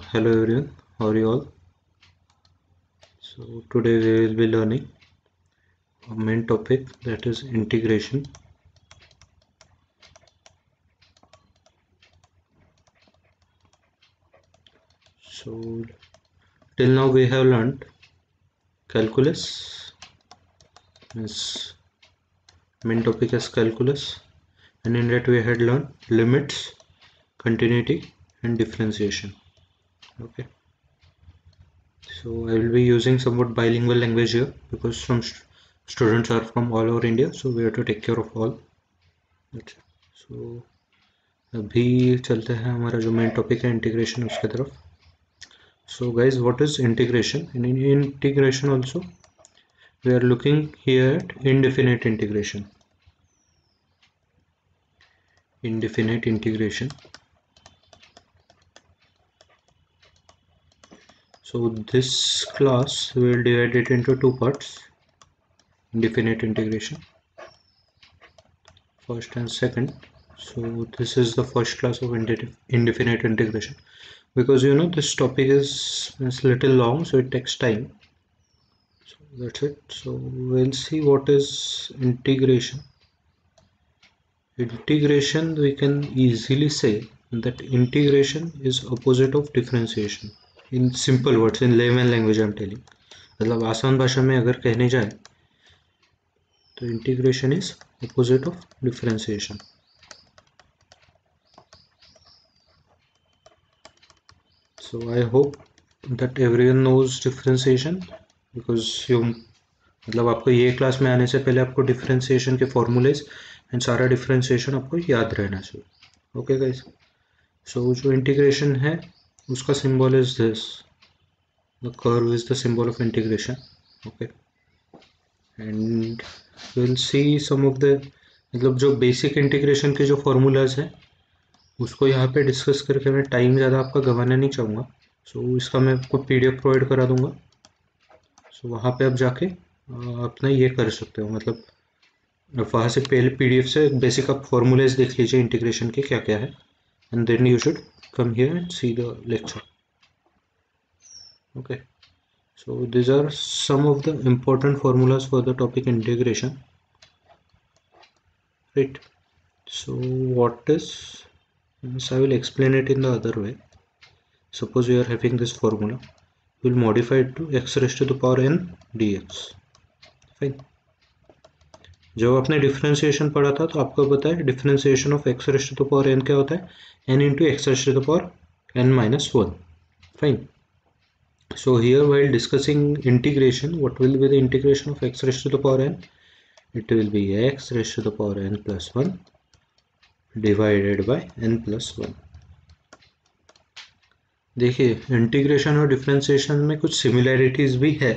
Hello everyone, how are you all? So today we will be learning a main topic, that is integration. So till now we have learned calculus, means main topic is calculus, and in that we had learned limits, continuity and differentiation. Okay, so I will be using somewhat bilingual language here because some students are from all over India, so we have to take care of all. That's it. So अभी चलते हैं हमारा जो main topic है integration उसके तरफ. So guys, what is integration? In integration also we are looking here at indefinite integration. Indefinite integration. So this class we will divide it into two parts. Indefinite integration, first and second. So this is the first class of indefinite integration, because you know this topic is little long, so it takes time. So that's it. So we'll see what is integration. Integration, we can easily say that integration is opposite of differentiation. In simple words, in layman language I'm telling, मतलब आसान भाषा में अगर कहने जाए तो integration is opposite of differentiation. So I hope that everyone knows differentiation, because you मतलब आपको ये क्लास में आने से पहले आपको डिफरेंशिएशन के फॉर्मूलेज एंड सारा डिफरेंशिएशन आपको याद रहना चाहिए. ओके गाइस, सो जो इंटीग्रेशन है उसका symbol is this, the curve is the symbol of integration. Okay, and will see some of the मतलब जो बेसिक इंटीग्रेशन के जो फॉर्मूलाज हैं उसको यहाँ पे डिस्कस करके मैं टाइम ज़्यादा आपका गंवाना नहीं चाहूँगा. सो इसका मैं आपको PDF प्रोवाइड करा दूँगा. सो वहाँ पे आप जाके अपना ये कर सकते हो, मतलब वहाँ से पहले PDF से बेसिक आप फॉर्मूलेज देख लीजिए इंटीग्रेशन के क्या क्या है, and then you should come here and see the lecture. Okay, so these are some of the important formulas for the topic integration, right? So what is, I will explain it in the other way. Suppose we are having this formula, we will modify it to x raised to the power n dx. Fine. जब आपने differentiation पढ़ा था तो आपको पता है differentiation of x raised to the power n क्या होता है, n into x raised to the power n minus 1. Fine. So here while discussing integration, what will be the integration of x raised to the power n? It will be x raised to the power n plus 1 divided by n plus 1. देखिए integration और differentiation में कुछ similarities भी है,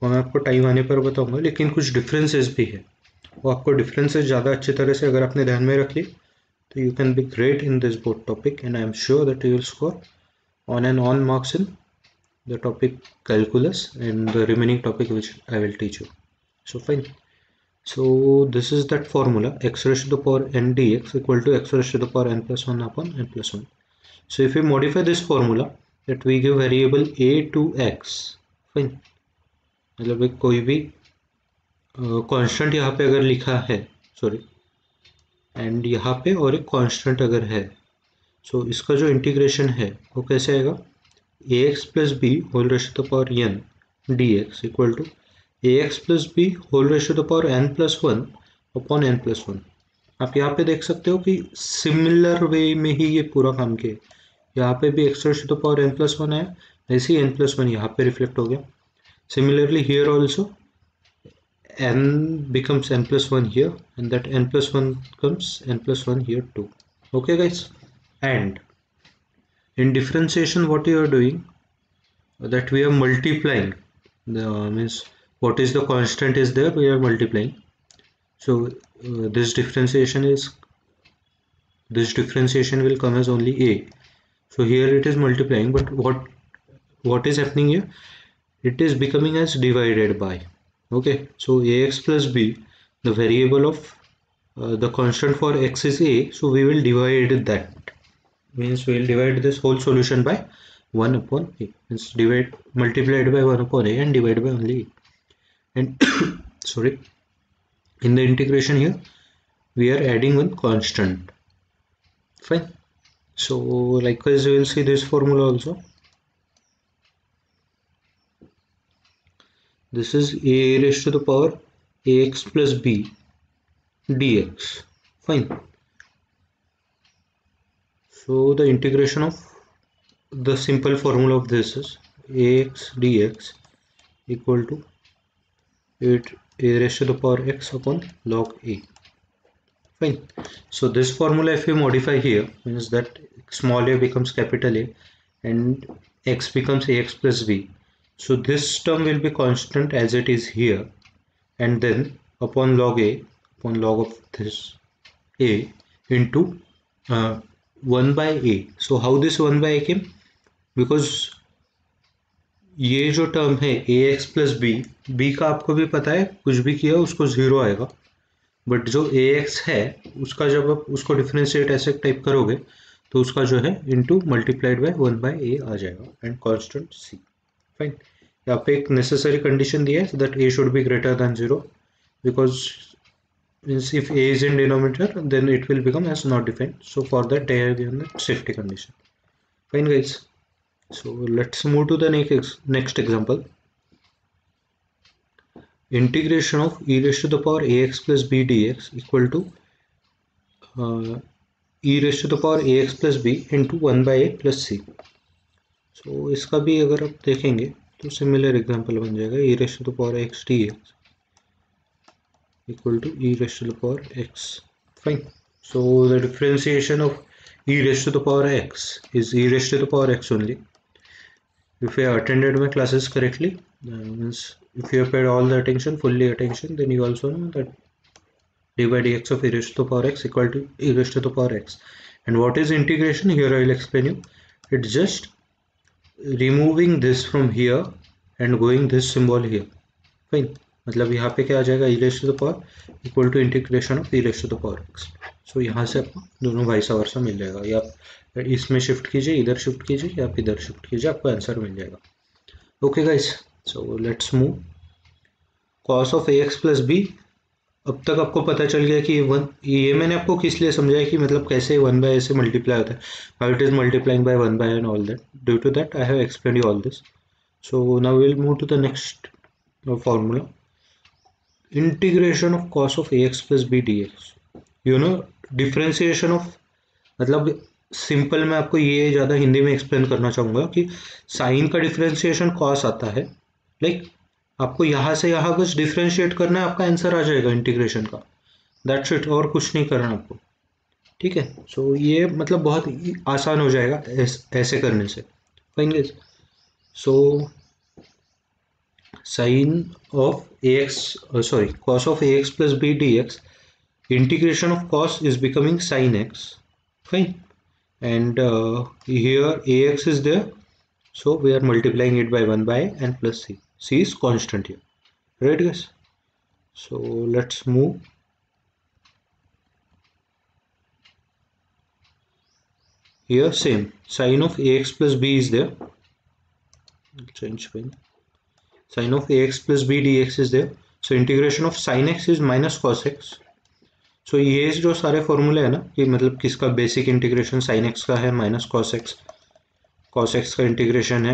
वो मैं आपको time आने पर बताऊंगा, लेकिन कुछ डिफरेंसेस भी है. वो आपको डिफरेंसेस ज़्यादा अच्छी तरह से अगर आपने ध्यान में रख ली तो you can be great in this both topic, and I am sure that you will score on and on marks in the topic calculus and the remaining topic which I will teach you. So fine. So this is that formula, x raised to the power n dx equal to x raised to the power n plus 1 upon n plus 1. So if we modify this formula, that we give variable a to x. Fine. मतलब एक कोई भी constant यहाँ पे अगर लिखा है, sorry, and यहाँ पे और एक कांस्टेंट अगर है, सो इसका जो इंटीग्रेशन है वो कैसे आएगा, ax plus b whole raised to the power n dx equal to ax plus b whole raised to the power n plus 1 upon n plus 1. आप यहाँ पे देख सकते हो कि सिमिलर वे में ही ये पूरा काम किया. यहाँ पे भी x raised to the power n plus 1 है, ऐसे ही n plus 1 यहाँ पे रिफ्लेक्ट हो गया. Similarly here also n becomes n plus 1 here, and that n plus 1 becomes n plus 1 here too. Okay guys, and in differentiation what you are doing, that we are multiplying the means what is the constant is there, we are multiplying. So this differentiation will come as only a. So here it is multiplying, but what is happening here, it is becoming as divided by. Okay, so ax plus b, the variable of the constant for x is a, so we will divide that, means we will divide this whole solution by 1 upon a, means divide multiplied by 1 upon a and divided by only a. And sorry, in the integration here we are adding one constant. Fine. So likewise we will see this formula also. This is a raised to the power ax plus b dx. Fine. So the integration of the simple formula of this is ax dx equal to a raised to the power x upon log a. Fine. So this formula if we modify here means that small a becomes capital A and x becomes ax plus b. So this term will be constant as it is here, and then upon log a, upon log of this a into 1 by a. So how this 1 by a came? Because ये जो term है ए x plus B, B का आपको भी पता है कुछ भी किया उसको जीरो आएगा, बट जो ए एक्स है उसका जब आप उसको डिफरेंशिएट ऐसे टाइप करोगे तो उसका जो है इनटू मल्टीप्लाइड बाय 1 बाय ए आ जाएगा एंड कांस्टेंट सी. फाइन. यहाँ पे एक नेसेसरी कंडीशन दिया है that a should be greater than 0 because means if a is in denominator then it will become as not defined. So for that they have given the safety condition. Fine guys. So let's move to the next example. Integration of e raised to the power ax plus b dx equal to e raised to the power ax plus b into 1 by a plus c. So इसका भी अगर आप देखेंगे तो similar example बन जाएगा e raised to the power x dx equal to e raised to the power x. Fine. So the differentiation of e raised to the power x is e raised to the power x only. If you have attended my classes correctly, means if you have paid all the attention, fully attention, then you also know that d by dx of e raised to the power x equal to e raised to the power x. And what is integration? Here I will explain you. It's just removing this from here and going this symbol here. Fine. मतलब यहाँ पे क्या आ जाएगा e raised to the power equal to integration of e raised to the power x. So यहाँ से आपको दोनों वाइस वर्सा मिल जाएगा, या इसमें शिफ्ट कीजिए, इधर शिफ्ट कीजिए या फिर इधर शिफ्ट कीजिए, आपको आंसर मिल जाएगा. Okay guys. So let's move. Cos of a x plus b. अब तक आपको पता चल गया कि ये मैंने आपको किस लिए समझाया कि मतलब कैसे 1 बाय से मल्टीप्लाई होता है, how it is multiplying by 1 by and all that. Due to that I have explain you all this. So now will move to the next formula. Integration of cos of a x plus b d x. You know differentiation of, मतलब simple मैं आपको ये ज़्यादा हिंदी में explain करना चाहूँगा कि sign का डिफ्रेंशिएशन कॉस आता है. लाइक आपको यहाँ से यहाँ कुछ डिफ्रेंशिएट करना है, आपका आंसर आ जाएगा इंटीग्रेशन का. दैट्स इट, और कुछ नहीं करना आपको. ठीक है. सो ये मतलब बहुत आसान हो जाएगा ऐसे करने से. Fine guys. So sine of a x, sorry, cos of a x plus b d x, integration of cos is becoming sin x. Fine. And here ax is there, so we are multiplying it by 1 by and plus c. C is constant here, right guys? So let's move. Here same, sin of ax plus b is there. Change pen. Sin of ax plus b dx is there. So integration of sin x is minus cos x. सो ये जो सारे फॉर्मूले हैं ना कि मतलब किसका basic integration sine x का है माइनस कॉस एक्स का इंटीग्रेशन है,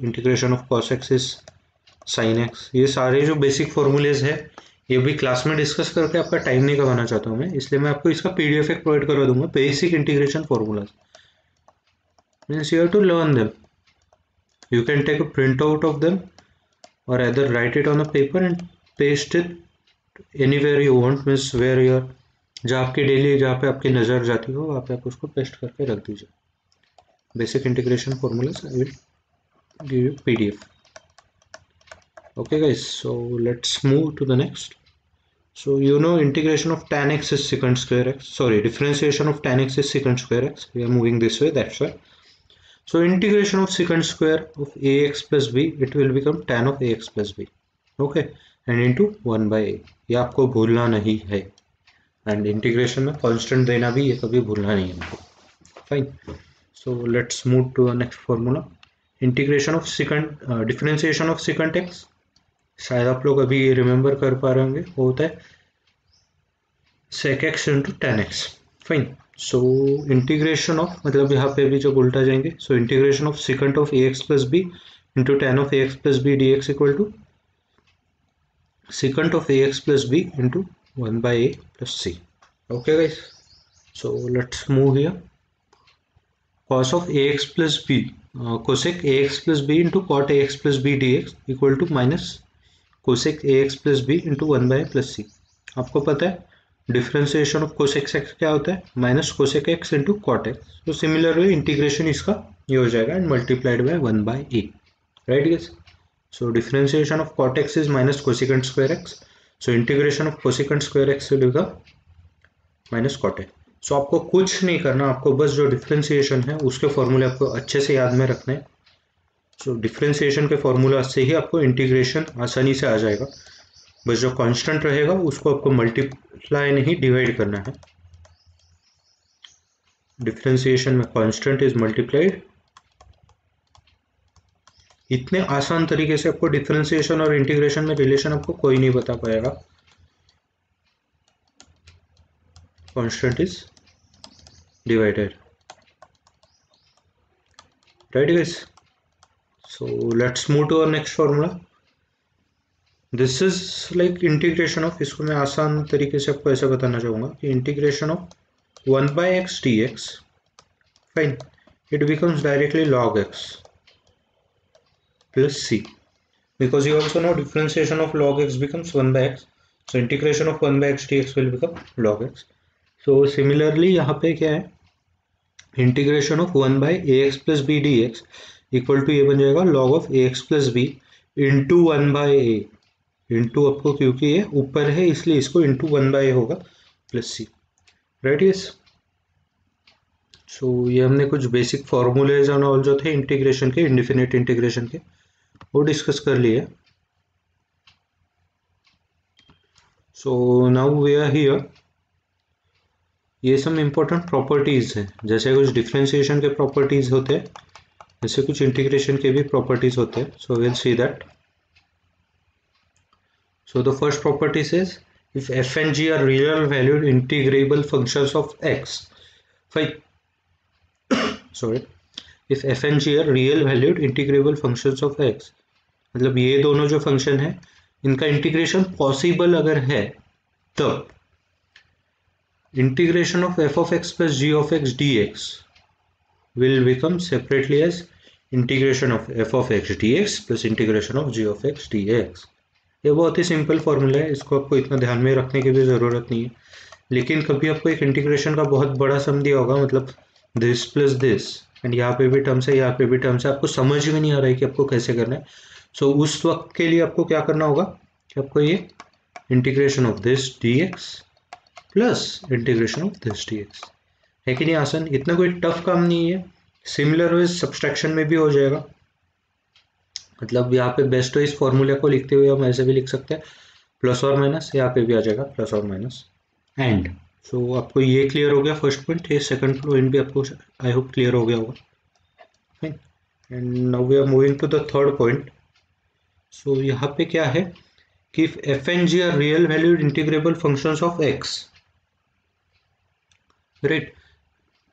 integration of cos x is sine x. ये सारे जो बेसिक फॉर्मूलेज है ये भी क्लास में डिस्कस करके आपका टाइम नहीं करवाना चाहता हूँ मैं, इसलिए मैं आपको इसका पीडीएफ एक प्रोवाइड करवा दूंगा. Basic integration formulas means you have to learn them. You can take a print out of them और either write it on a paper and paste it anywhere you want, means where your जहाँ आपकी daily जहाँ पे आपकी नज़र जाती हो वहाँ पे आप उसको पेस्ट करके रख दीजिए. Basic integration formulas I will give you PDF. Okay guys. So let's move to the next. So you know integration of tan x is secant square x, sorry, differentiation of tan x is secant square x. We are moving this way, that's why. So integration of secant square of ax plus b, it will become tan of ax plus b. Okay. And into 1 by a. ये आपको भूलना नहीं है. And integration में constant देना भी ये कभी भूलना नहीं है आपको. Fine. So let's move to the next formula. Integration of second differentiation of second x, शायद आप लोग अभी रिमेंबर कर पा रहे होंगे, वो होता है sec x into tan x. Fine. So integration of, मतलब यहाँ पे भी जब उल्टा जाएंगे, सो integration of secant of a x plus b into tan of a x plus b d x equal to secant of ax plus b into 1 by a plus c. Okay guys, so let's move here. Cos of ax plus b, cosec ax plus b into cot ax plus b dx equal to minus cosec ax plus b into 1 by a plus c. आपको पता है differentiation of cosec x क्या होता है, minus cosec x into cot x. तो similar way integration इसका ये हो जाएगा and multiplied by 1 by a. Right guys. So differentiation of cot x is minus cosecant square x. So integration of cosecant square x will become minus cot x. So आपको कुछ नहीं करना, आपको बस जो डिफरेंशिएशन है उसके फॉर्मूले आपको अच्छे से याद में रखने हैं. सो डिफरेंशिएशन के फॉर्मूला से ही आपको इंटीग्रेशन आसानी से आ जाएगा. बस जो कांस्टेंट रहेगा उसको आपको मल्टीप्लाई नहीं डिवाइड करना है. डिफरेंशिएशन में कांस्टेंट इज मल्टीप्लाइड. इतने आसान तरीके से आपको डिफरेंशिएशन और इंटीग्रेशन में रिलेशन आपको कोई नहीं बता पाएगा. Constant is divided. Right guys. So let's move to our next formula. This is like integration of, इसको मैं आसान तरीके से आपको ऐसा बताना चाहूंगा कि integration of 1 by x dx, fine, it becomes directly log x plus c, because you also know differentiation of log x becomes 1 by x, so integration of 1 by x dx will become log x. So similarly यहाँ पे क्या है, integration of 1 by ax plus b dx equal to ये बन जाएगा log of ax plus b into 1 by a into, आपको क्योंकि ये ऊपर है इसलिए इसको into 1 by a होगा plus c. Right yes. So ये हमने कुछ बेसिक फॉर्मूलेज और ऑल जो थे इंटीग्रेशन के, इंडिफिनिट इंटीग्रेशन के, वो डिस्कस कर लिए. So now we are here. ये सब इंपॉर्टेंट प्रॉपर्टीज हैं, जैसे कुछ डिफरेंशिएशन के प्रॉपर्टीज होते हैं, जैसे कुछ इंटीग्रेशन के भी प्रॉपर्टीज होते हैं. So will see that. So the first property says if f and g are real valued integrable functions of x, fine, sorry, if f and g are real valued integrable functions of x, मतलब ये दोनों जो function है इनका integration possible अगर है तब integration of f of x plus g of x dx will become separately as integration of f of x dx plus integration of g of x dx. ये बहुत ही सिंपल फॉर्मूला है, इसको आपको इतना ध्यान में रखने की भी ज़रूरत नहीं है. लेकिन कभी आपको एक इंटीग्रेशन का बहुत बड़ा सम दिया होगा, मतलब दिस प्लस दिस, एंड यहाँ पे भी टर्म्स है, यहाँ पे भी टर्म्स है, आपको समझ में नहीं आ रहा है कि आपको कैसे करना है. सो उस वक्त के लिए आपको क्या करना होगा कि आपको ये integration of this dx plus integration of this dx है कि नहीं आसान. इतना कोई टफ काम नहीं है. सिमिलर वेज सब्सट्रैक्शन में भी हो जाएगा. मतलब यहाँ पे बेस्ट इस फॉर्मूले को लिखते हुए हम ऐसे भी लिख सकते हैं प्लस और माइनस, यहाँ पे भी आ जाएगा प्लस और माइनस एंड. सो आपको ये क्लियर हो गया फर्स्ट पॉइंट. ये सेकंड पॉइंट भी आपको आई होप क्लियर हो गया होगा. Fine. And now we are moving to the third point. So यहाँ पे क्या है कि f and g are real valued integrable functions of x. Right.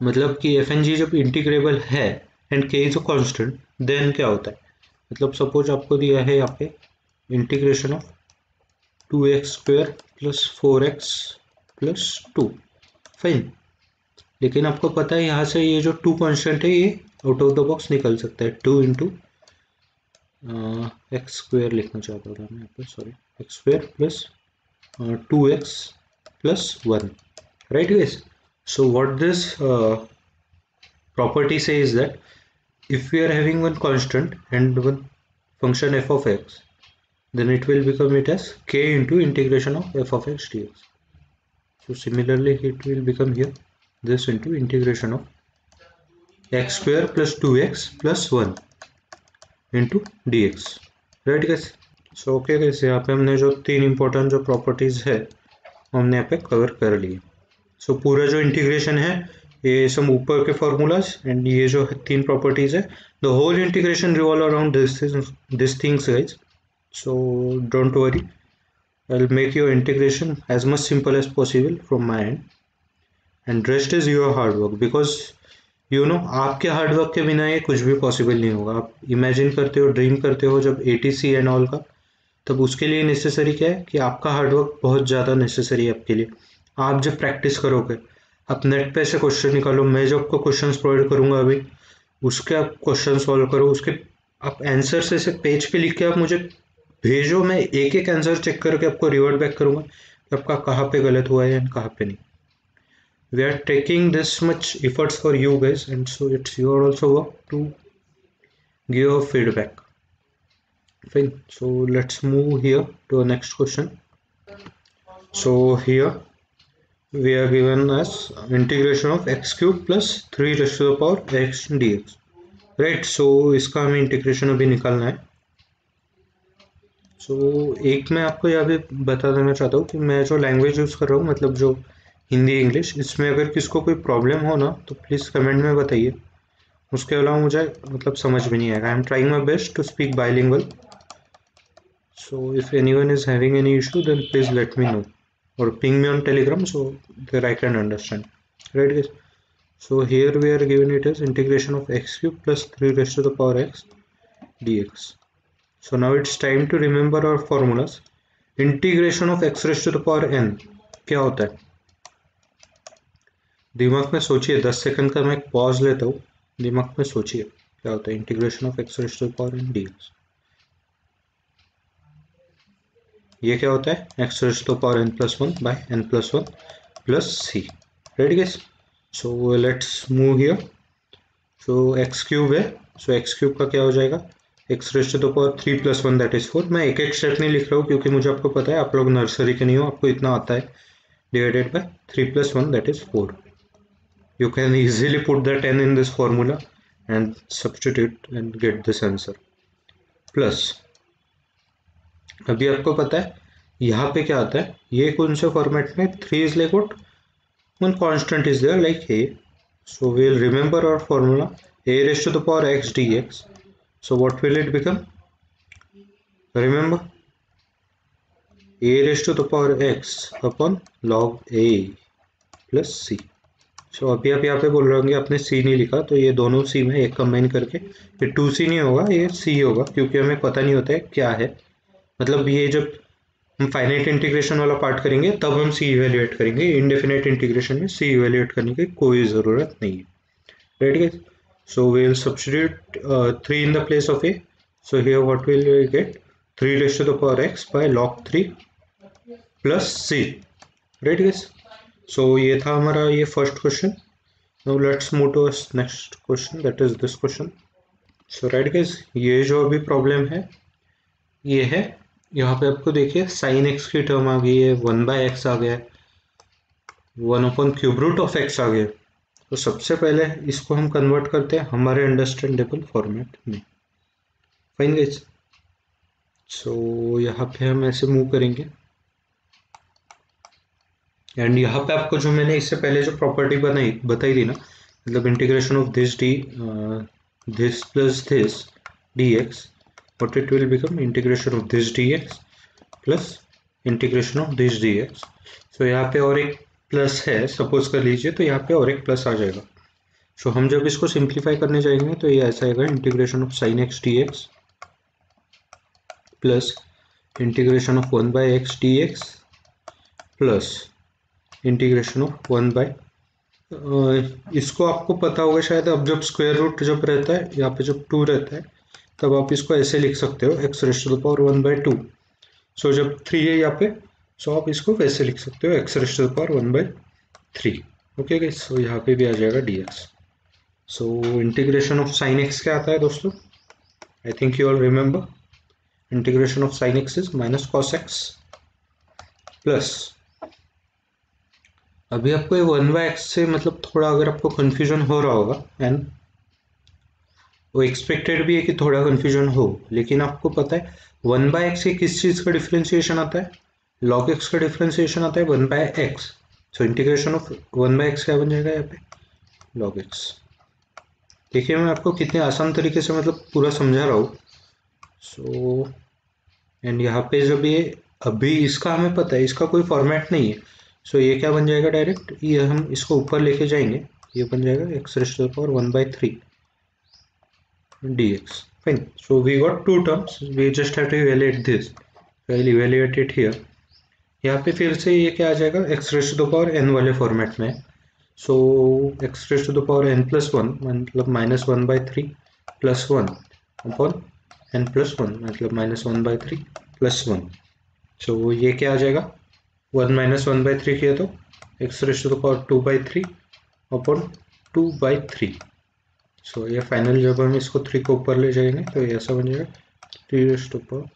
मतलब कि एफ एंड जी जब इंटीग्रेबल है एंड के इज अ कांस्टेंट, देन क्या होता है, मतलब सपोज आपको दिया है यहाँ पे integration of 2x square plus 4x plus 2, fine. लेकिन आपको पता है यहाँ से ये जो 2 कांस्टेंट है ये आउट ऑफ द बॉक्स निकल सकता है. 2 इंटू एक्स स्क्वायर लिखना चाहता था मैं यहाँ पे, sorry, x square plus 2x plus 1. Right guys. So what this property says that if we are having one constant and one function f of x, then it will become it as k into integration of f of x dx. So similarly it will become here this into integration of x square plus 2x plus 1 into dx. Right guys. So okay guys, यहाँ पे हमने जो 3 important जो properties है हमने यहाँ पे cover कर लिए. So पूरा जो इंटीग्रेशन है ये सब ऊपर के फॉर्मूलाज एंड ये जो 3 प्रॉपर्टीज है, the whole integration revolve around this things guys. So don't worry, I'll make your integration as much simple as possible from my end, and rest is your hard work because आपके hard work के बिना ये कुछ भी possible नहीं होगा. आप imagine करते हो, ड्रीम करते हो जब ATC एंड ऑल का, तब उसके लिए नेसेसरी क्या है कि आपका हार्ड वर्क बहुत ज़्यादा नेसेसरी है आपके लिए. आप जब प्रैक्टिस करोगे, आप नेट पे से क्वेश्चन निकालो, मैं जो आपको क्वेश्चन प्रोवाइड करूँगा अभी, उसके आप क्वेश्चन सॉल्व करो, उसके आप आंसर से पेज पे लिख के आप मुझे भेजो. मैं एक एक आंसर चेक करके आपको रिवर्ट बैक करूँगा कि आपका कहाँ पे गलत हुआ है एंड कहाँ पे नहीं. We are taking this much efforts for you guys, and so it's your also work to give a feedback. Fine. So let's move here to the next question. So here we are given as integration of x cube plus 3 raised to the power x dx. Right. So इसका हमें integration अभी निकालना है. So एक मैं आपको यह भी बता देना चाहता हूँ कि मैं जो लैंग्वेज यूज़ कर रहा हूँ, मतलब जो हिंदी इंग्लिश, इसमें अगर किसको कोई प्रॉब्लम हो ना तो प्लीज़ कमेंट में बताइए. उसके अलावा मुझे मतलब समझ में नहीं आएगा. I am trying my best to speak bilingual. So if anyone is having any issue then please let me know or ping me on Telegram so that I can understand. Right guys. So here we are given it is integration of x cube plus 3 raised to the power x dx. So now it's time to remember our formulas. Integration of x raised to the power n क्या होता है? दिमाग में सोचिए. 10 second का मैं एक pause लेता हूँ. दिमाग में सोचिए क्या होता है integration of x raised to the power n dx. ये क्या होता है? x raised to the power n plus 1 by n plus 1 plus c. Right guys. So let's move here. So x cube है. सो x क्यूब का क्या हो जाएगा? x raised to the power 3 plus 1 that is 4. मैं एक एक step नहीं लिख रहा हूँ क्योंकि मुझे आपको पता है आप लोग नर्सरी के नहीं हो, आपको इतना आता है. Divided by 3 plus 1 that is 4. You can easily put the 10 in this formula and substitute and get this answer. Plus अभी आपको पता है यहाँ पे क्या आता है. ये कौन से फॉर्मेट में? 3 is like what? One constant is there like a. So we will remember our formula a raised to the power x dx. So what will it become? Remember a raised to the power x upon log a plus c. सो अभी आप यहाँ पे बोल रहे होंगे आपने सी नहीं लिखा, तो ये दोनों सी में एक कंबाइन करके फिर 2c नहीं होगा, ये सी होगा क्योंकि हमें पता नहीं होता है क्या है. मतलब ये जब हम फाइनाइट इंटीग्रेशन वाला पार्ट करेंगे तब हम सी इवेल्युएट करेंगे. इनडेफिनेट इंटीग्रेशन में सी इवेल्युएट करने की कोई ज़रूरत नहीं है. Right guys. So we will substitute 3 in the place of a. So here what will we get? 3 raised to the power x by log 3 plus c. Right guys. So ये था हमारा ये first question. Now let's move to next question, that is this question. So right guys, ये जो अभी problem है ये है, यहाँ पे आपको देखिए साइन एक्स की टर्म आ गई है, 1/x आ गया है, 1/³ ऑफ x आ गया. तो सबसे पहले इसको हम कन्वर्ट करते हैं हमारे अंडरस्टैंडेबल फॉर्मेट में. Fine guys. सो यहाँ पे हम ऐसे मूव करेंगे एंड यहाँ पे आपको जो मैंने इससे पहले जो प्रॉपर्टी बताई थी ना, मतलब integration of this this plus this dx, what it will become? Integration of this dx plus integration of this dx. सो यहाँ पे और एक प्लस है, सपोज कर लीजिए, तो यहाँ पे और एक प्लस आ जाएगा. सो हम जब इसको सिंप्लीफाई करने जाएंगे तो ये ऐसा आएगा integration of sine x dx plus integration of 1/x dx plus integration of 1/, इसको आपको पता होगा शायद. अब जब स्क्वायर रूट जब रहता है, यहाँ पे जब 2 रहता है, तब आप इसको ऐसे लिख सकते हो x raised to the power 1/2. सो जब 3 है यहाँ पे, सो आप इसको वैसे लिख सकते हो x raised to the power 1/3. Okay guys. So यहाँ पे भी आ जाएगा dx. So integration of sine x क्या आता है दोस्तों? I think you all remember. Integration of sine x is minus cos x plus, अभी आपको ये 1/x से मतलब थोड़ा अगर आपको कन्फ्यूजन हो रहा होगा, एंड वो एक्सपेक्टेड भी है कि थोड़ा कन्फ्यूजन हो, लेकिन आपको पता है 1/x से किस चीज़ का डिफ्रेंसिएशन आता है? log x का डिफ्रेंसिएशन आता है 1/x. So integration of 1/x क्या बन जाएगा यहाँ पे? log x। देखिए मैं आपको कितने आसान तरीके से मतलब पूरा समझा रहा हूँ। सो एंड यहाँ पे जब ये अभी इसका हमें पता है, इसका कोई फॉर्मेट नहीं है। सो ये क्या बन जाएगा, डायरेक्ट ये हम इसको ऊपर लेके जाएंगे, ये बन जाएगा x raised to the power 1/3 dx। fine, so we got two terms, we just have to evaluate this, so I'll evaluate it here। यहाँ पे फिर से ये क्या आ जाएगा, x raised to the power n वाले फॉर्मेट में। सो x raised to the power n plus 1 मतलब -1/3 plus 1 upon n plus 1 मतलब -1/3 plus 1। सो ये क्या आ जाएगा, 1 - 1/3 किया तो x raised to the power 2/3 upon 2/3। सो ये फाइनल जब हम इसको 3 को ऊपर ले जाएंगे तो ये ऐसा बन जाएगा 3 raised to the power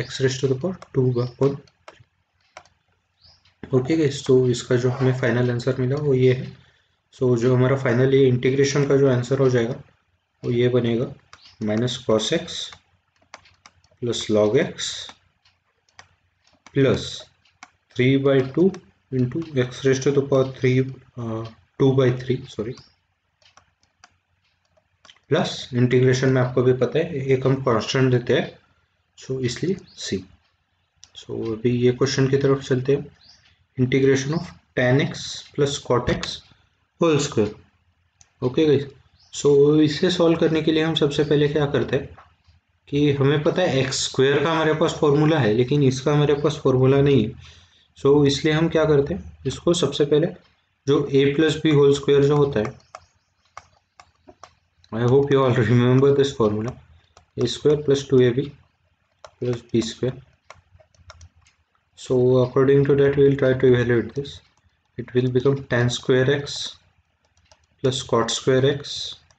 x raised to the power 2/3। Okay guys, तो इसका जो हमें फाइनल आंसर मिला वो ये है। सो जो हमारा फाइनल ये इंटीग्रेशन का जो आंसर हो जाएगा वो ये बनेगा -cos x plus log x plus 3/2 into x raised to the power 2/3 sorry, plus integration में आपको भी पता है एक हम कांस्टेंट देते हैं, सो इसलिए c। सो अभी ये क्वेश्चन की तरफ चलते हैं। Integration of tan x plus cot x whole square. Okay guys, so इसे सॉल्व करने के लिए हम सबसे पहले क्या करते हैं कि हमें पता है एक्स स्क्वायर का हमारे पास फॉर्मूला है, लेकिन इसका हमारे पास फॉर्मूला नहीं है। सो इसलिए हम क्या करते हैं, इसको सबसे पहले जो a plus b whole square जो होता है, I hope you all remember this formula, a square plus 2ab plus b square. So according to that we will try to evaluate this. It will become tan square x plus cot square x,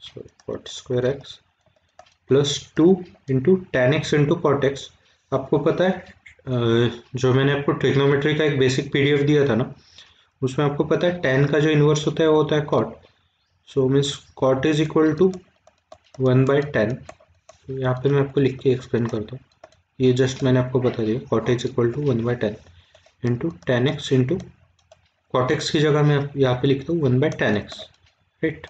sorry cot square x plus 2 into tan x into cot x. आपको पता है जो मैंने आपको trigonometry का एक basic PDF दिया था ना, उसमें आपको पता है टेन का जो इन्वर्स होता है वो होता है cot. So means cot is equal to 1/10। तो यहाँ पे मैं आपको लिख के एक्सप्लेन करता हूँ, ये जस्ट मैंने आपको बता दिया, cot is equal to 1/10 into tan x into cot x की जगह मैं यहाँ पे लिखता हूँ 1/10x, right.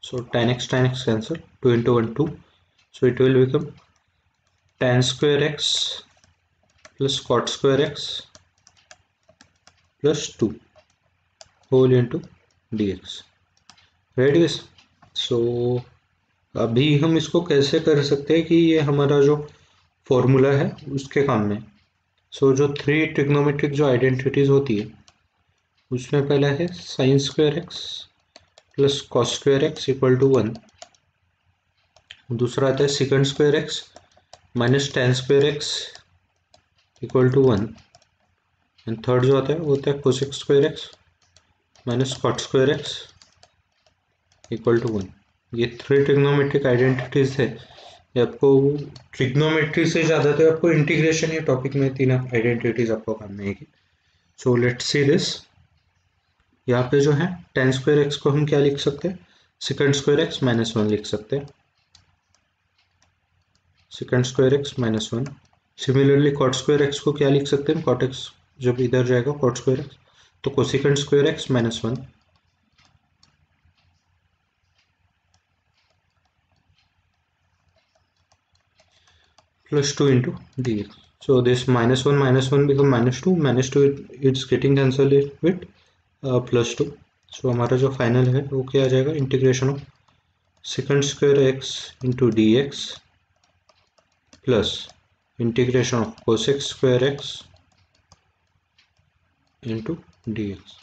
So tan x cancel, 2 into 1 2, so it will become tan square x plus cot square x plus 2 whole into dx, right guys। so अभी हम इसको कैसे कर सकते हैं कि ये हमारा जो फॉर्मूला है उसके काम में। सो जो 3 ट्रिग्नोमेट्रिक जो आइडेंटिटीज होती है उसमें पहला है sine square x plus cos square x equal to 1, दूसरा आता है secant square x minus tan square x equal to 1, and third जो आता है वो होता है cosec square x minus cot square x equal to 1। ये 3 ट्रिग्नोमेट्रिक आइडेंटिटीज है। ये आपको ट्रिग्नोमेट्री से ज़्यादा तो आपको इंटीग्रेशन ये टॉपिक में 3 आइडेंटिटीज आपको काम में आएगी। So let's see this. यहाँ पे जो है टेन स्क्वायर एक्स को हम क्या लिख सकते हैं, सेकंड स्क्वायर एक्स माइनस 1 लिख सकते हैं, secant square x minus 1। Similarly cot square x को क्या लिख सकते हैं, कॉट एक्स जब इधर जाएगा कॉट स्क्वायर एक्स तो cosecant square x minus 1 plus 2 into dx। So this minus 1 become minus 2 it's getting cancelled with plus 2। so हमारा जो फाइनल है वो क्या आ जाएगा, integration of secant square x into d x plus integration of cosec square x into d x,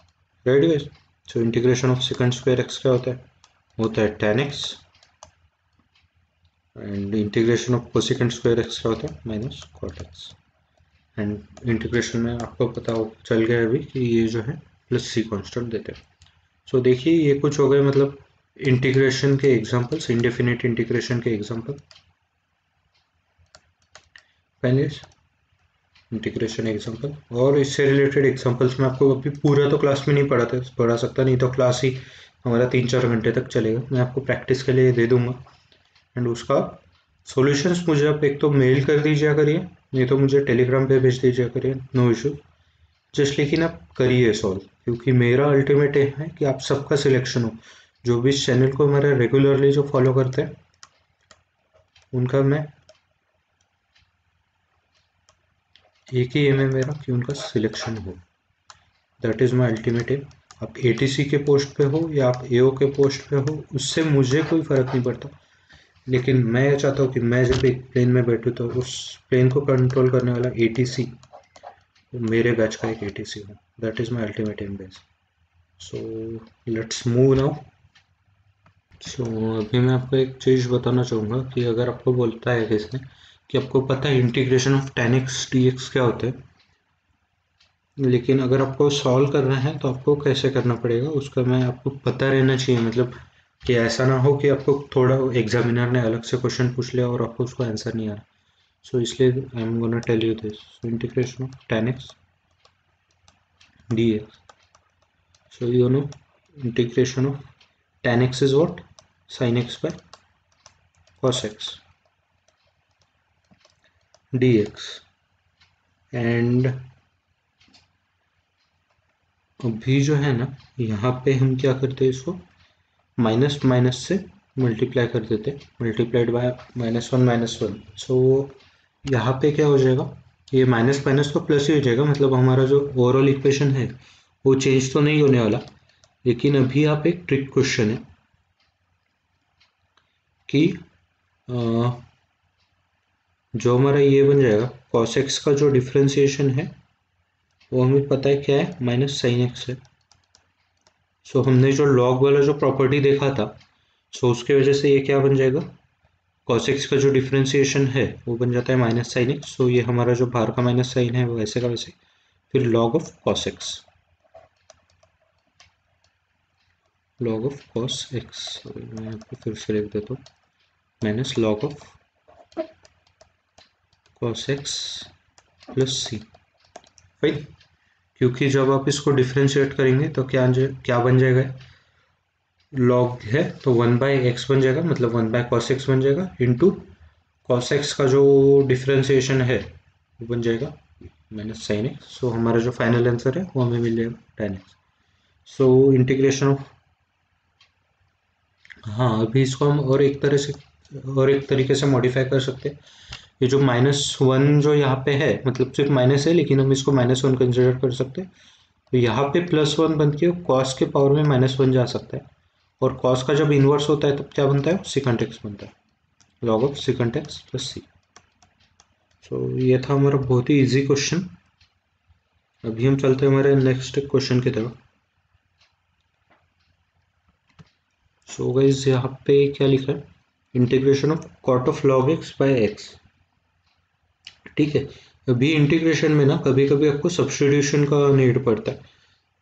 right guys. So integration of secant square x क्या होता है tan x, and integration of cosecant square x क्या होता है minus cot x, and integration में आपको पता हो चल गया अभी कि ये जो है प्लस सी कॉन्स्टेंट देते हैं। सो देखिए ये कुछ हो गए मतलब इंटीग्रेशन के एग्जांपल्स, इंडेफिनिट इंटीग्रेशन के एग्जांपल। पहले इंटीग्रेशन एग्जांपल, और इससे रिलेटेड एग्जांपल्स में आपको अभी पूरा तो क्लास में नहीं पढ़ा सकता, नहीं तो क्लास ही हमारा 3-4 घंटे तक चलेगा। मैं आपको प्रैक्टिस के लिए दे दूंगा, एंड उसका सॉल्यूशंस मुझे आप एक तो मेल कर दीजिए करिए, नहीं तो मुझे टेलीग्राम पे भेज दीजिए करिए, नो इशू। जस्ट लेकिन आप करिए सॉल्व, क्योंकि मेरा अल्टीमेट एम है कि आप सबका सिलेक्शन हो। जो भी इस चैनल को मेरा रेगुलरली जो फॉलो करते हैं उनका मैं एक ही एम है मेरा कि उनका सिलेक्शन हो। That is my ultimate M. आप एटीसी के पोस्ट पे हो या आप एओ के पोस्ट पे हो, उससे मुझे कोई फ़र्क नहीं पड़ता। लेकिन मैं ये चाहता हूँ कि मैं जब एक प्लेन में बैठूँ तो उस प्लेन को कंट्रोल करने वाला एटीसी मेरे बैच का एक एटीसी हो। That is my ultimate aim base. So let's move now. So अभी मैं आपको एक चीज़ बताना चाहूँगा कि अगर आपको बोलता है किसने कि आपको पता है integration of tan x dx क्या होता है, लेकिन अगर आपको सॉल्व करना है तो आपको कैसे करना पड़ेगा उसका मैं आपको पता रहना चाहिए। मतलब कि ऐसा ना हो कि आपको थोड़ा एग्जामिनर ने अलग से क्वेश्चन पूछ लिया और आपको उसको आंसर नहीं आ रहा। सो इसलिए I am gonna tell you this. So integration of tan x dx. So you know integration of tan x is what? Sin x by cos x dx. And अभी जो है ना, यहाँ पे हम क्या करते हैं, इसको माइनस माइनस से मल्टीप्लाई कर देते हैं, मल्टीप्लाइड बाय -1 सो यहाँ पे क्या हो जाएगा, ये माइनस माइनस तो प्लस ही हो जाएगा। मतलब हमारा जो ओवरऑल इक्वेशन है वो चेंज तो नहीं होने वाला। लेकिन अभी आप एक ट्रिक क्वेश्चन है कि जो हमारा ये बन जाएगा cos x का जो डिफ्रेंसिएशन है वो हमें पता है क्या है, माइनस साइन एक्स है। सो हमने जो लॉग वाला जो प्रॉपर्टी देखा था, सो उसके वजह से ये क्या बन जाएगा, cos x का जो डिफ्रेंसिएशन है वो बन जाता है माइनस साइन एक्स। सो ये हमारा जो बाहर का माइनस साइन है वो ऐसे का वैसे, फिर log of cos x, log of cos x। मैं आपको फिर से लिख देता हूँ, minus log of cos x plus C. Fine. क्योंकि जब आप इसको डिफ्रेंशिएट करेंगे तो क्या बन जाएगा, लॉग है तो 1/x बन जाएगा, मतलब 1/cos x बन जाएगा, इंटू cos x का जो डिफ्रेंसिएशन है वो बन जाएगा माइनस साइन एक्स। सो हमारा जो फाइनल आंसर है वो हमें मिल जाएगा tan x। So integration of, हाँ अभी इसको हम और एक तरह से और एक तरीके से मॉडिफाई कर सकते हैं। ये जो -1 जो यहाँ पे है, मतलब सिर्फ माइनस है लेकिन हम इसको -1 कंसिडर कर सकते हैं। तो यहाँ पे +1 बन के कॉस के पावर में -1 जा सकता है, और कॉस का जब इन्वर्स होता है तब क्या बनता है, सेकंड एक्स बनता है, log of second x plus c. So ये था हमारा बहुत ही इजी क्वेश्चन। अभी हम चलते हैं हमारे नेक्स्ट क्वेश्चन की तरफ। सो गाइस यहाँ पे क्या लिखा है, integration of cot of log x by x. ठीक है, अभी इंटीग्रेशन में ना कभी कभी आपको सब्स्टिट्यूशन का नीड पड़ता है।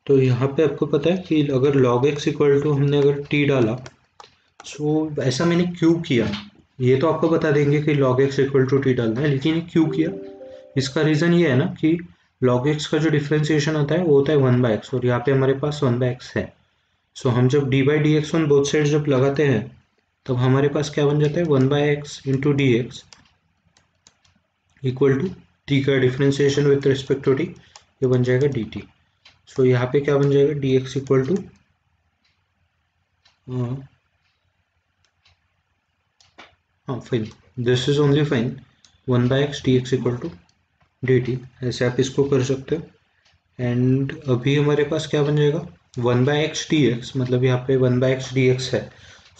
तो यहाँ पे आपको पता है कि अगर log x इक्वल टू हमने अगर t डाला, सो ऐसा मैंने क्यों किया, ये तो आपको बता देंगे कि log x equal to t डालना है, लेकिन ये क्यों किया, इसका रीज़न ये है ना कि log x का जो डिफ्रेंसिएशन होता है वो होता है 1/x, और यहाँ पे हमारे पास 1/x है। सो हम जब D by D x on both side जब लगाते हैं तब हमारे पास क्या बन जाता है, 1/x into d x equal to t का differentiation with respect to t, ये बन जाएगा डी टी। सो यहाँ पे क्या बन जाएगा, डी एक्स इक्वल टू, हाँ fine, this is only fine, 1/x dx equal to d t, ऐसे आप इसको कर सकते हो। एंड अभी हमारे पास क्या बन जाएगा, 1/x dx, मतलब यहाँ पे 1/x dx है।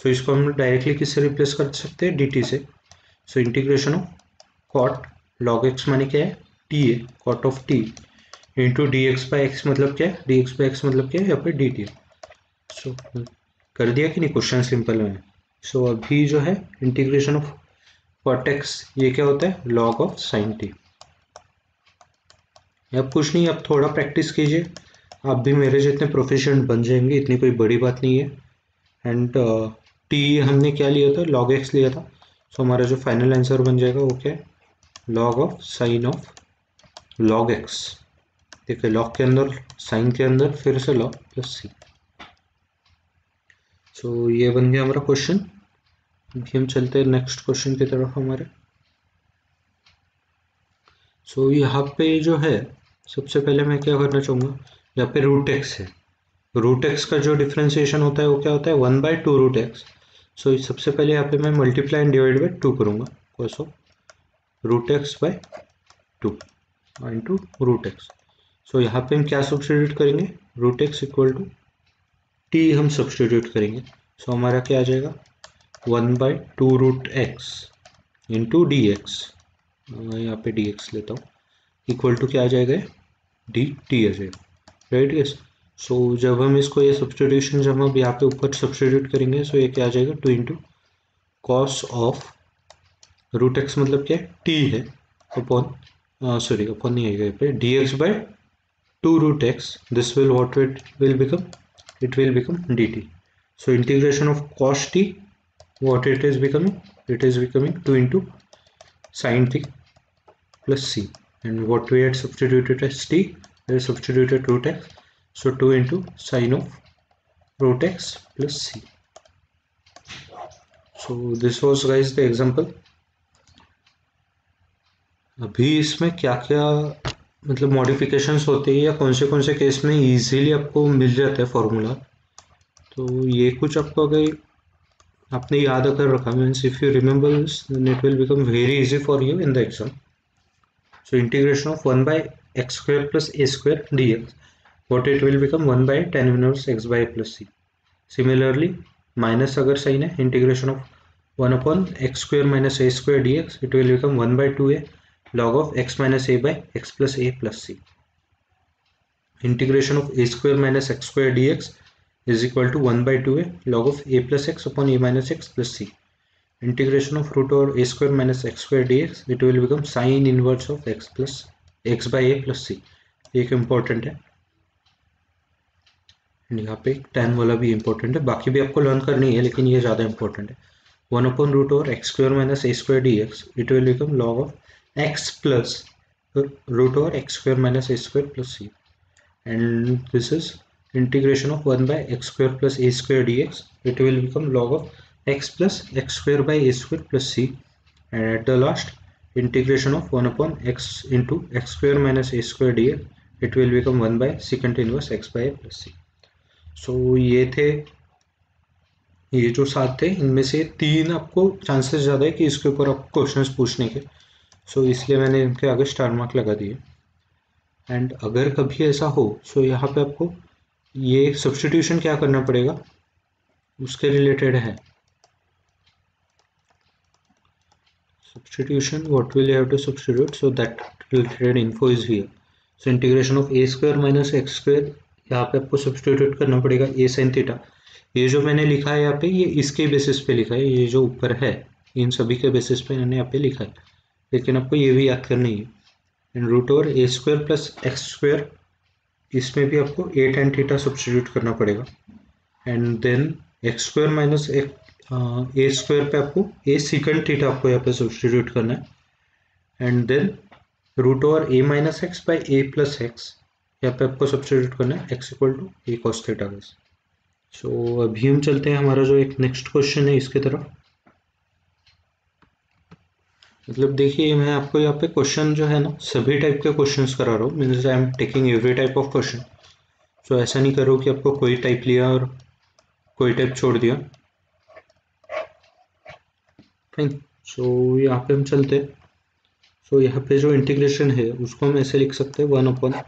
सो इसको हम डायरेक्टली किससे रिप्लेस कर सकते हैं, dt से। So integration of cot log x माने क्या है, t है, cot of t into d x by x मतलब क्या है, डी एक्स बाई एक्स मतलब क्या है, यहाँ पे डी टी। सो कर दिया कि नहीं क्वेश्चन सिंपल मैंने। सो अभी जो है इंटीग्रेशन ऑफ कॉट एक्स, ये क्या होता है, लॉग ऑफ साइन टी। अब कुछ नहीं, अब थोड़ा प्रैक्टिस कीजिए, आप भी मेरे जितने प्रोफिशिएंट बन जाएंगे, इतनी कोई बड़ी बात नहीं है। एंड टी हमने क्या लिया था, लॉग एक्स लिया था। सो हमारा जो फाइनल आंसर बन जाएगा वो क्या है, log of sine of log x. देखिए लॉग के अंदर साइन के अंदर फिर से लॉग प्लस सी। सो ये बन गया हमारा क्वेश्चन। अभी हम चलते हैं नेक्स्ट क्वेश्चन की तरफ हमारे। सो यहाँ पे जो है सबसे पहले मैं क्या करना चाहूँगा, यहाँ पे रूट एक्स है, रूट एक्स का जो डिफ्रेंसिएशन होता है वो क्या होता है 1/2 रूट एक्स। सो सबसे पहले यहाँ पे मैं मल्टीप्लाई एंड डिवाइड बाई 2 करूँगा, cos of root x by 2 into root x. So यहाँ पे हम क्या सब्सटीट्यूट करेंगे, root x equal to t हम सब्सटीट्यूट करेंगे। सो हमारा क्या आ जाएगा 1/2 root x into d x, यहाँ पे डी एक्स लेता हूँ, इक्वल टू क्या आ जाएगा डी टी आ जाएगा, राइट। यस। सो जब हम इसको ये सब्सटीट्यूशन जब हम यहाँ पे ऊपर सब्सटीट्यूट करेंगे, सो ये क्या आ जाएगा 2 into cos of root x मतलब क्या टी है, अपॉन सॉरी अपॉन नहीं आएगा यहाँ पे d x by 2 root x, this will what it will become, it will become dt. So integration of cos t, what it is becoming, it is becoming 2 into sin t plus c, and what we had substituted as t, we have substituted root x, so 2 into sin of root x plus c. So this was guys the example. अभी इसमें क्या क्या मतलब modifications होती है या कौन से केस में इजीली आपको मिल जाता है फॉर्मूला, तो ये कुछ आपको अगर आपने याद अगर रखा, means if you remember this then it will become very easy for you in the exam. So integration of 1/x square plus a square dx, what it will become 1/tan inverse x by a plus c। Similarly minus अगर sign है, integration of 1/x square minus a square dx, it will become 1/2a log of x minus a by x plus a plus c. Integration of a square minus x square dx is equal to 1/2a log of a plus x upon a minus x plus c. Integration of root over a square minus x square dx, it will become sin inverse of x plus x by a plus c. एक important है, यहाँ पे tan वाला भी important है, बाकी भी आपको लर्न करनी है लेकिन ये ज़्यादा इम्पोर्टेंट है। 1/root over x square minus a square dx, it will become log of x plus root over x square minus a square plus c, and this is integration of 1/x square plus a square dx, it will become log of x plus x square by a square plus c, and at the last integration of 1/x into x square minus a square dx, it will become 1/secant inverse x by a plus c. so ये थे, ये जो 7 थे इनमें से 3 आपको chances ज़्यादा है कि इसके ऊपर आपको क्वेश्चंस पूछने के, सो इसलिए मैंने इनके आगे स्टार मार्क लगा दिए। एंड अगर कभी ऐसा हो सो यहाँ पे आपको ये सब्स्टिट्यूशन क्या करना पड़ेगा उसके रिलेटेड है, substitution what will you have to substitute, so that related info is here. So integration of a square minus x square, यहाँ पे आपको सब्स्टिट्यूट करना पड़ेगा a sin थीटा। ये जो मैंने लिखा है यहाँ पे ये इसके बेसिस पे लिखा है, ये जो ऊपर है इन सभी के बेसिस पे मैंने यहाँ पे लिखा है, लेकिन आपको ये भी याद करनी है। And root over a square plus x square, इसमें भी आपको a tan थीटा सब्स्टिट्यूट करना पड़ेगा। And then x square minus a square पे आपको a secant थीटा आपको यहाँ पे सब्स्टिट्यूट करना है। And then root over a minus x by a plus x, यहाँ पे आपको सब्स्टिट्यूट करना है x equal to a cos theta. So अभी हम चलते हैं हमारा जो एक नेक्स्ट क्वेश्चन है इसके तरफ। मतलब देखिए मैं आपको यहाँ पे क्वेश्चन जो है ना सभी टाइप के क्वेश्चंस करा रहा हूँ, means I am taking every type of question. So ऐसा नहीं करो कि आपको कोई टाइप लिया और कोई टाइप छोड़ दिया, फाइन। सो यहाँ पे हम चलते हैं। सो यहाँ पे जो इंटीग्रेशन है उसको हम ऐसे लिख सकते हैं 1/,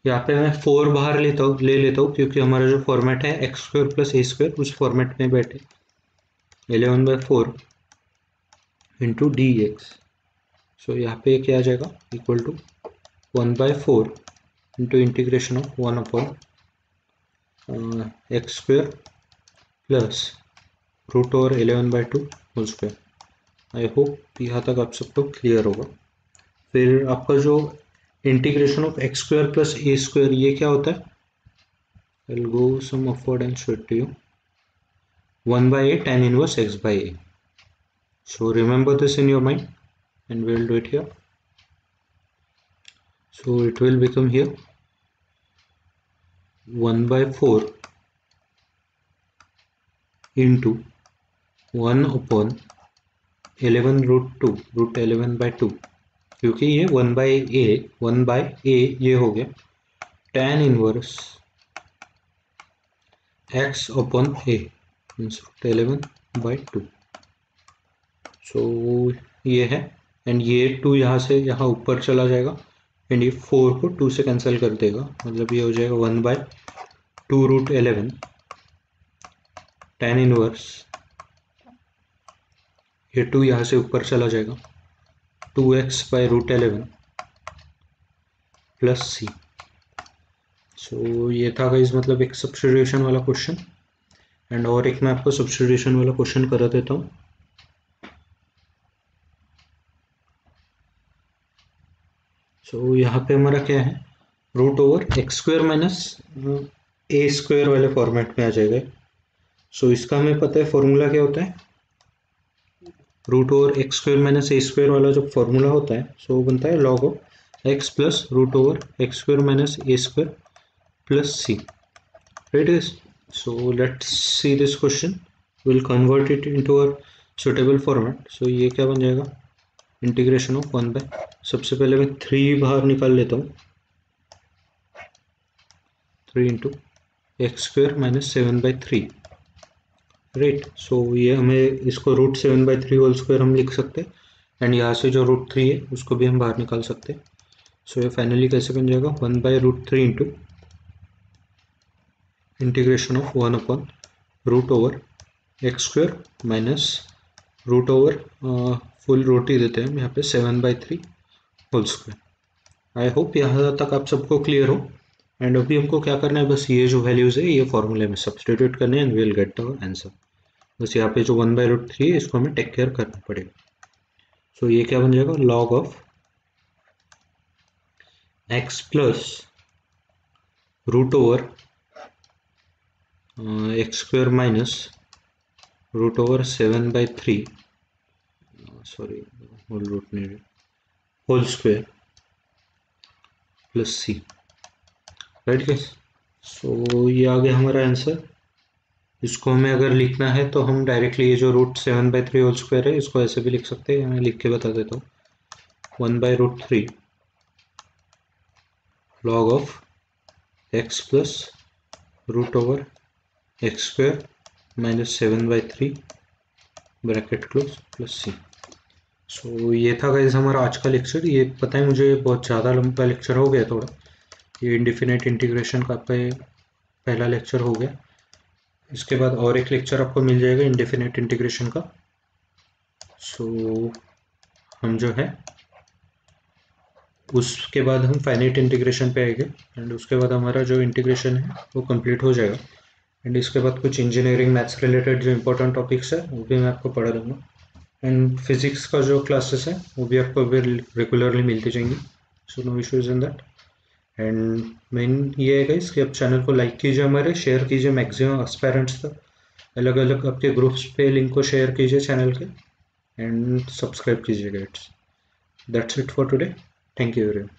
यहाँ पे मैं 4 बाहर ले लेता हूँ क्योंकि हमारा जो फॉर्मेट है x square plus a square उस फॉर्मेट में बैठे 11/4 इंटू डी एक्स। सो यहाँ पे क्या आ जाएगा equal to 1/4 into integration of 1/x square plus root over 11/2 whole square. I hope यहाँ तक आप सबको क्लियर होगा। फिर आपका जो integration of x square plus a square, ये क्या होता है, I will go some upward and show it to you, 1/a tan inverse x by a. So remember this in your mind and we will do it here. So it will become here 1/4 into 1/11√2 root 11/2, क्योंकि ये 1/a ये हो गया tan inverse x upon a means √11/2। सो ये है, and ये 2 यहाँ से यहाँ ऊपर चला जाएगा, एंड ये 4 को 2 से कैंसिल कर देगा, मतलब ये हो जाएगा 1/2√11 tan इनवर्स, ये 2 यहाँ से ऊपर चला जाएगा 2x/√11 प्लस c। सो ये था गाइस मतलब एक सब्स्टिट्यूशन वाला क्वेश्चन, एंड और एक मैं आपको सब्स्टिट्यूशन वाला क्वेश्चन करा देता हूँ। सो यहाँ पे हमारा क्या है, √x² माइनस a² वाले फॉर्मेट में आ जाएगा। सो इसका हमें पता है फॉर्मूला क्या होता है, √x² माइनस a² वाला जो फॉर्मूला होता है सो वो बनता है log of x plus √x² minus a² plus c, right guys? So let's see this question, we'll convert it into a suitable format। so ये क्या बन जाएगा, इंटीग्रेशन ऑफ 1 बाय, सबसे पहले मैं 3 बाहर निकाल लेता हूँ, 3 इंटू x² माइनस 7/3, राइट। सो ये हमें इसको √7/3 होल स्क्वायर हम लिख सकते हैं, एंड यहाँ से जो √3 है उसको भी हम बाहर निकाल सकते हैं। सो ये फाइनली कैसे बन जाएगा, 1/√3 into integration of 1 upon √x² minus full root ही देते हैं हम यहाँ पे 7/3 होल स्क्वायर। आई होप यहाँ तक आप सबको क्लियर हो, एंड अभी हमको क्या करना है, बस ये जो वैल्यूज़ है ये फॉर्मूले में सब्सटीट्यूट करने हैं, and will get the answer. बस यहाँ पे जो 1/√3 है इसको हमें टेक केयर करना पड़ेगा। सो ये क्या बन जाएगा, log of x plus √x² minus √7/3, sorry whole root नहीं, whole square plus c, right guys. So ये आ गया हमारा आंसर। इसको हमें अगर लिखना है तो हम डायरेक्टली ये जो √7/3 होल स्क्वायर है इसको ऐसे भी लिख सकते हैं, मैं लिख के बता देता हूँ, 1/√3 log of x plus √x² minus 7/3 bracket close plus c। सो ये था गाइस हमारा आज का लेक्चर। ये पता है मुझे बहुत ज़्यादा लंबा लेक्चर हो गया थोड़ा, ये इंडिफिनिट इंटीग्रेशन का पहला लेक्चर हो गया। इसके बाद और एक लेक्चर आपको मिल जाएगा इंडिफिनिट इंटीग्रेशन का। सो हम जो है उसके बाद हम फाइनाइट इंटीग्रेशन पे आएंगे, एंड उसके बाद हमारा जो इंटीग्रेशन है वो कंप्लीट हो जाएगा, एंड इसके बाद कुछ इंजीनियरिंग मैथ्स रिलेटेड जो इंपॉर्टेंट टॉपिक्स है वो भी मैं आपको पढ़ा दूँगा, एंड फिजिक्स का जो क्लासेस है वो भी आपको रेगुलरली मिलती जाएंगी। So no issues in that. And main ये है गाइस कि आप चैनल को लाइक कीजिए, हमारे शेयर कीजिए मैक्सिमम एस्पायरेंट्स तक, अलग अलग आपके ग्रुप्स पे लिंक को शेयर कीजिए चैनल के, एंड सब्सक्राइब कीजिए guys. That's it for today, thank you everyone.